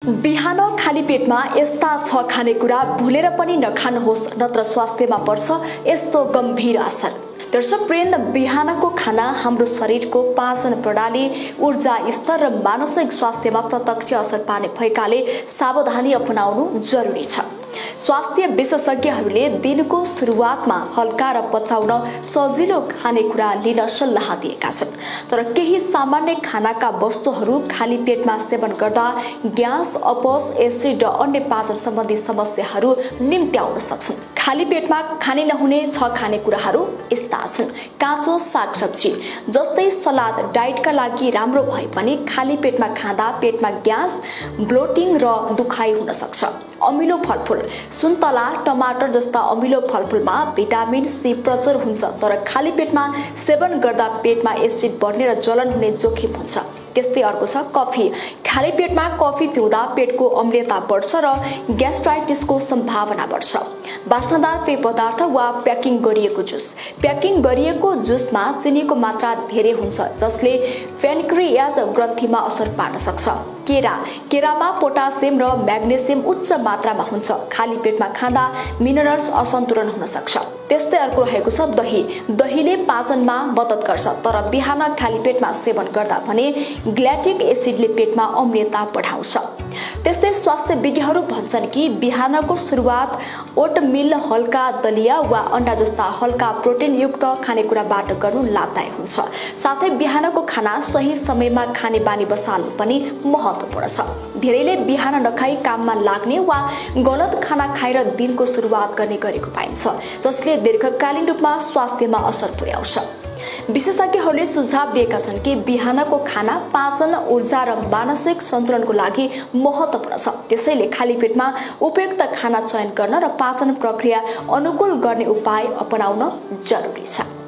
बिहान खाली पेटमा यस्ता 6 खानेकुरा भुलेर पनि नखानुहोस्, नत्र स्वास्थ्यमा पर्छ यस्तो गम्भीर असर। दर्शकवृन्द, बिहानको खाना हाम्रो शरीरको पाचन प्रणाली, ऊर्जा स्तर र मानसिक स्वास्थ्यमा प्रत्यक्ष असर पार्ने भएकाले सावधानी अपनाउनु जरुरी छ। स्वास्थ्य विशेषज्ञहरूले दिनको सुरुवातमा हल्का र पचाउन सजिलो खानेकुरा लिन सल्लाह दिएका छन्। तर केही सामान्य खानाका वस्तुहरू खाली पेटमा सेवन गर्दा ग्यास, अपच, एसिड र अन्य पाचन सम्बन्धी समस्याहरू निम्त्याउन सक्छन्। खाली पेटमा खाने नहुने 6 खानेकुराहरू यस्ता छन्। काँचो सागसब्जी जस्तै सलाद डाइटका लागि राम्रो भए पनि खाली पेटमा खाँदा पेटमा ग्यास, ब्लोटिङ र दुखाइ हुन सक्छ। अमिलो फलफुल सुन्तला, टमाटर जस्ता अमिलो फलफुलमा भिटामिन सी प्रचुर हुन्छ, तर खाली पेटमा सेवन गर्दा पेटमा एसिड बढ्ने र जलन हुने जोखिम हुन्छ। त्यस्तै अर्को छ कफी। खाली पेटमा कफी पिउँदा पेटको अम्लता बढ्छ र ग्यास्ट्राइटिसको सम्भावना बढ्छ। वास्नादार पेय पदार्थ वा प्याकिङ गरिएको जुस। प्याकिङ गरिएको जुसमा चिनीको मात्रा धेरै हुन्छ, जसले प्यानक्रियाज ग्रन्थीमा असर पार्न सक्छ। केरामा पोटासियम र म्याग्नेसियम उच्च मात्रामा हुन्छ। खाली पेटमा खाँदा मिनरल्स असन्तुलन हुन सक्छ। त्यस्तै अर्को रहेको छ दही। दहीले पाचनमा मद्दत गर्छ, तर बिहान खाली पेटमा सेवन गर्दा भने ग्ल्याटिक एसिडले पेटमा अम्लता बढाउँछ। त्यस्तै स्वास्थ्य विज्ञहरू भन्छन् कि बिहानको सुरुवात ओटमिल, हल्का दलिया वा अन्डा जस्ता हल्का प्रोटिनयुक्त खानेकुराबाट गर्नु लाभदायक हुन्छ। साथै बिहानको खाना सही समयमा खाने बानी बसाल्नु पनि महत्त्वपूर्ण छ। धेरैले बिहान नखाई काममा लाग्ने वा गलत खाना खाएर दिनको सुरुवात गर्ने गरेको पाइन्छ, जसले दीर्घकालीन रूपमा स्वास्थ्यमा असर पुर्याउँछ। विशेषज्ञहरूले सुझाव दिएका छन् कि बिहानको खाना पाचन, ऊर्जा र मानसिक सन्तुलनको लागि महत्त्वपूर्ण छ। त्यसैले खाली पेटमा उपयुक्त खाना चयन गर्न र पाचन प्रक्रिया अनुकूल गर्ने उपाय अपनाउन जरुरी छ।